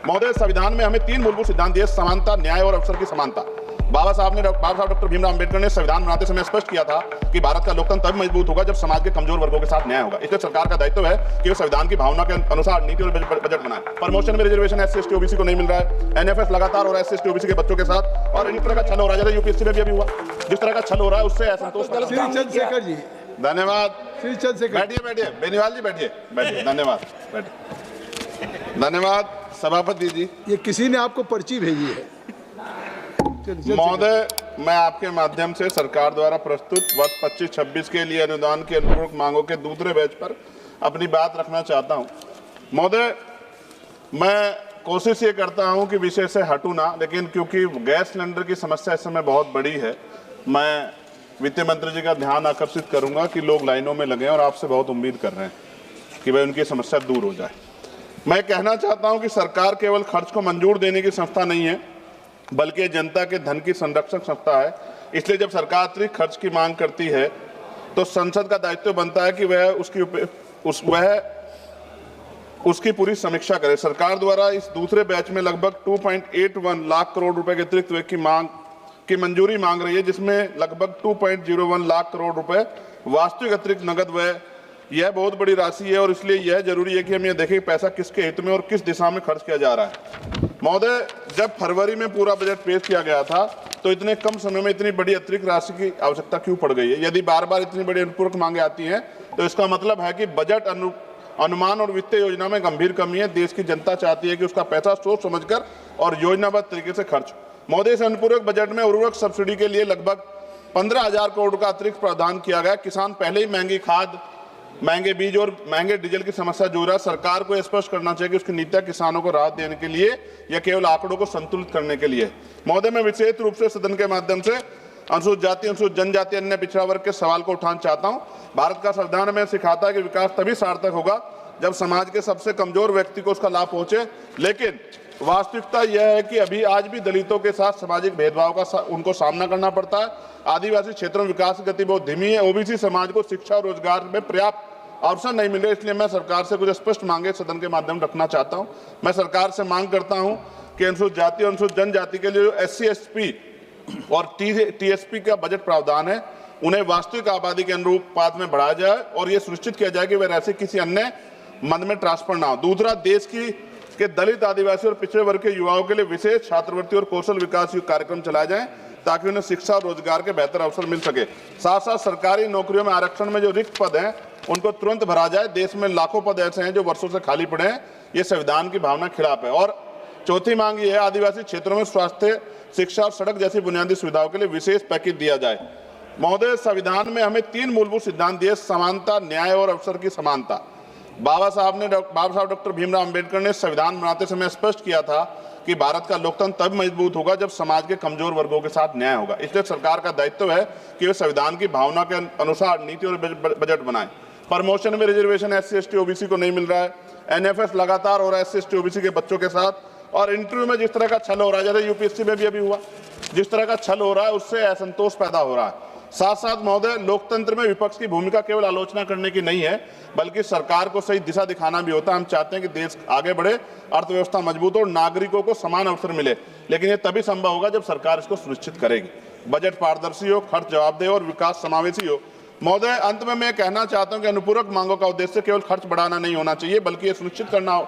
महोदय, संविधान में हमें 3 मूलभूत सिद्धांत दिए: समानता, न्याय और अवसर की समानता। बाबा साहब डॉक्टर भीमराव अम्बेडकर ने संविधान बनाते समय स्पष्ट किया था कि भारत का लोकतंत्र तभी मजबूत होगा जब समाज के कमजोर वर्गों के साथ न्याय होगा। इसलिए सरकार का दायित्व है कि वो संविधान की भावना के अनुसार नीति और बजट बनाए। प्रमोशन में रिजर्वेशन एससी एसटी ओबीसी को नहीं मिल रहा है। एनएफएस लगातार हो रहा है एससी एसटी ओबीसी के बच्चों के साथ, और इस तरह का छल हो रहा है जैसे यूपीएससी में भी अभी हुआ। जिस तरह का छल हो रहा है उससे असंतोष। चंद्रशेखर जी, धन्यवाद। चंद्रशेखर बैठिए बेनीवाल जी, बैठिए। धन्यवाद, बैठिए। धन्यवाद सभापति जी। ये किसी ने आपको पर्ची भेजी है। महोदय, मैं आपके माध्यम से सरकार द्वारा प्रस्तुत वर्ष 25-26 के लिए अनुदान की अनुपूरक मांगों के दूसरे बैच पर अपनी बात रखना चाहता हूं। महोदय, मैं कोशिश ये करता हूं कि विषय से हटूं ना, लेकिन क्योंकि गैस सिलेंडर की समस्या इस समय बहुत बड़ी है, मैं वित्त मंत्री जी का ध्यान आकर्षित करूंगा कि लोग लाइनों में लगे और आपसे बहुत उम्मीद कर रहे हैं कि भाई उनकी समस्या दूर हो जाए। मैं कहना चाहता हूं कि सरकार केवल खर्च को मंजूर देने की संस्था नहीं है, बल्कि जनता के धन की संरक्षक संस्था है। इसलिए जब सरकार अतिरिक्त खर्च की मांग करती है तो संसद का दायित्व बनता है कि वह उसकी पूरी समीक्षा करे। सरकार द्वारा इस दूसरे बैच में लगभग 2.81 लाख करोड़ रुपए के अतिरिक्त व्यय की मंजूरी मांग रही है, जिसमें लगभग 2.01 लाख करोड़ रुपए वास्तविक अतिरिक्त नगद व्यय। यह बहुत बड़ी राशि है और इसलिए यह जरूरी है कि हम ये देखें कि पैसा किसके हित में और किस दिशा में खर्च किया जा रहा है। महोदय, जब फरवरी में पूरा बजट पेश किया गया था तो इतने कम समय में इतनी बड़ी अतिरिक्त राशि की आवश्यकता क्यों पड़ गई है? यदि बार बार इतनी बड़ी अनुपूरक मांगे आती हैं तो इसका मतलब है कि बजट अनुमान और वित्तीय योजना में गंभीर कमी है। देश की जनता चाहती है कि उसका पैसा सोच समझकर और योजनाबद्ध तरीके से खर्च। महोदय, इस अनुपूरक बजट में उर्वरक सब्सिडी के लिए लगभग 15,000 करोड़ का अतिरिक्त प्रावधान किया गया। किसान पहले ही महंगी खाद, महंगे बीज और महंगे डीजल की समस्या जूझ रहा है। सरकार को स्पष्ट करना चाहिए कि उसकी नीतियां किसानों को राहत देने के लिए या केवल आंकड़ों को संतुलित करने के लिए। महोदय, मैं विशेष रूप से सदन के माध्यम से अनुसूचित जाति, अनुसूचित जनजाति, अन्य पिछड़ा वर्ग के सवाल को उठाना चाहता हूं। भारत का संविधान हमें सिखाता है कि विकास तभी सार्थक होगा जब समाज के सबसे कमजोर व्यक्ति को उसका लाभ पहुंचे, लेकिन वास्तविकता यह है कि अभी आज भी दलितों के साथ सामाजिक भेदभाव का उनको सामना करना पड़ता है। आदिवासी क्षेत्रों में विकास की गति बहुत धीमी है। ओबीसी समाज को शिक्षा और रोजगार में पर्याप्त अवसर नहीं मिले, इसलिए मैं सरकार से कुछ स्पष्ट मांगे सदन के माध्यम रखना चाहता हूं। मैं सरकार से मांग करता हूं कि अनुसूचित जाति और अनुसूचित जनजाति के लिए जो एससी एसटी और टीएसपी का बजट प्रावधान है उन्हें वास्तविक आबादी के अनुपात में बढ़ाया जाए और ये सुनिश्चित किया जाए कि वे राशि किसी अन्य मद में ट्रांसफर ना हो। दूसरा, देश के दलित, आदिवासी और पिछड़े वर्ग के युवाओं के लिए विशेष छात्रवृत्ति और कौशल विकास कार्यक्रम चलाए जाएं ताकि उन्हें शिक्षा और रोजगार के बेहतर अवसर मिल सके। साथ साथ सरकारी नौकरियों में आरक्षण में जो रिक्त पद हैं उनको तुरंत भरा जाए। देश में लाखों पद ऐसे हैं जो वर्षों से खाली पड़े हैं। ये संविधान की भावना के खिलाफ है। और चौथी मांग ये है, आदिवासी क्षेत्रों में स्वास्थ्य, शिक्षा और सड़क जैसी बुनियादी सुविधाओं के लिए विशेष पैकेज दिया जाए। महोदय, संविधान में हमें 3 मूलभूत सिद्धांत दिए: समानता, न्याय और अवसर की समानता। बाबा साहब डॉक्टर भीमराव अम्बेडकर ने संविधान बनाते समय स्पष्ट किया था कि भारत का लोकतंत्र तब मजबूत होगा जब समाज के कमजोर वर्गों के साथ न्याय होगा। इसलिए सरकार का दायित्व है कि वे संविधान की भावना के अनुसार नीति और बजट बनाए। प्रमोशन में रिजर्वेशन एससी एसटी ओबीसी को नहीं मिल रहा है। एनएफएस लगातार हो रहा है एससी एसटी ओबीसी के बच्चों के साथ, और इंटरव्यू में जिस तरह का छल हो रहा है जैसे यूपीएससी में भी अभी हुआ, जिस तरह का छल हो रहा है उससे असंतोष पैदा हो रहा है। साथ साथ महोदय, लोकतंत्र में विपक्ष की भूमिका केवल आलोचना करने की नहीं है, बल्कि सरकार को सही दिशा दिखाना भी होता है। हम चाहते हैं कि देश आगे बढ़े, अर्थव्यवस्था मजबूत हो और नागरिकों को समान अवसर मिले, लेकिन ये तभी संभव होगा जब सरकार इसको सुनिश्चित करेगी। बजट पारदर्शी हो, खर्च जवाबदेह और विकास समावेशी हो। महोदय, अंत में मैं कहना चाहता हूं कि अनुपूरक मांगों का उद्देश्य केवल खर्च बढ़ाना नहीं होना चाहिए, बल्कि ये सुनिश्चित करना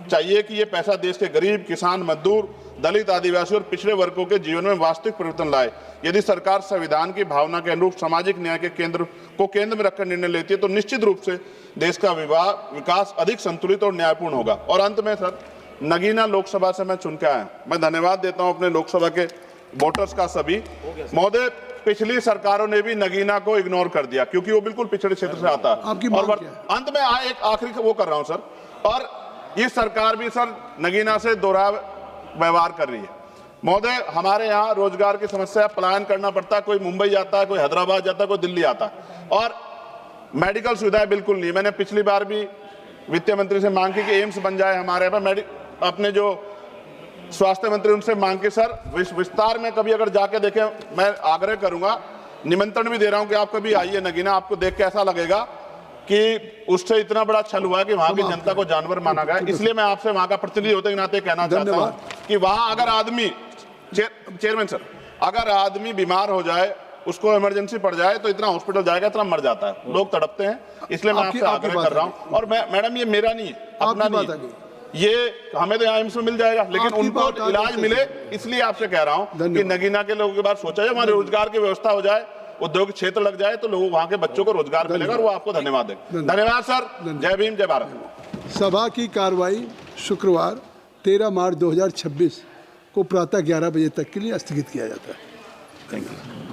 चाहिए कि ये पैसा देश के गरीब, किसान, मजदूर, दलित, आदिवासी और पिछड़े वर्गों के जीवन में वास्तविक परिवर्तन लाए। यदि सरकार संविधान की भावना के अनुरूप सामाजिक न्याय के केंद्र में रखकर निर्णय लेती है तो निश्चित रूप से देश का विकास अधिक संतुलित और न्यायपूर्ण होगा। और अंत में सर, नगीना लोकसभा से मैं चुन के आया, मैं धन्यवाद देता हूं अपने लोकसभा के वोटर्स का सभी। महोदय, पिछली सरकारों ने भी नगीना को इग्नोर कर दिया क्योंकि वो बिल्कुल पिछड़े क्षेत्र से आता है। और अंत में एक आखिरी वो कर रहा हूं सर, और ये सरकार भी सर नगीना से दोहरा व्यवहार कर रही है। महोदय, हमारे यहाँ रोजगार की समस्या, पलायन करना पड़ता है, कोई मुंबई जाता है, कोई हैदराबाद जाता है, कोई दिल्ली आता है, और मेडिकल सुविधाएं बिल्कुल नहीं। मैंने पिछली बार भी वित्त मंत्री से मांग की कि एम्स बन जाए हमारे यहाँ। अपने जो स्वास्थ्य मंत्री उनसे मांग के सर विस्तार में कभी अगर जाके देखें, मैं आग्रह करूंगा, निमंत्रण भी दे रहा हूं कि आप कभी आइए नगीना, आपको देख के ऐसा लगेगा कि उससे इतना बड़ा छल हुआ कि वहां की जनता को जानवर माना गया। इसलिए मैं आपसे वहां का प्रतिनिधि होते के नाते कहना चाहता हूं कि वहां अगर आदमी, चेयरमैन सर, अगर आदमी बीमार हो जाए, उसको इमरजेंसी पड़ जाए, तो इतना हॉस्पिटल जाएगा, इतना मर जाता है, लोग तड़पते हैं। इसलिए मैं आपसे आग्रह कर रहा हूं। और मैडम, ये मेरा नहीं है, अपना नहीं है, ये हमें तो यहाँ एम्स में मिल जाएगा, लेकिन उनको इलाज मिले, इसलिए आपसे कह रहा हूं कि नगीना के लोगों के बाद सोचा जाए, हमारे रोजगार की व्यवस्था हो जाए, उद्योग क्षेत्र लग जाए, तो लोगों, वहां के बच्चों को रोजगार मिलेगा और वो आपको धन्यवाद देंगे। धन्यवाद सर। जय भीम, जय भारत। सभा की कार्रवाई शुक्रवार 13 मार्च 2026 को प्रातः 11 बजे तक के लिए स्थगित किया जाता है। Thank you.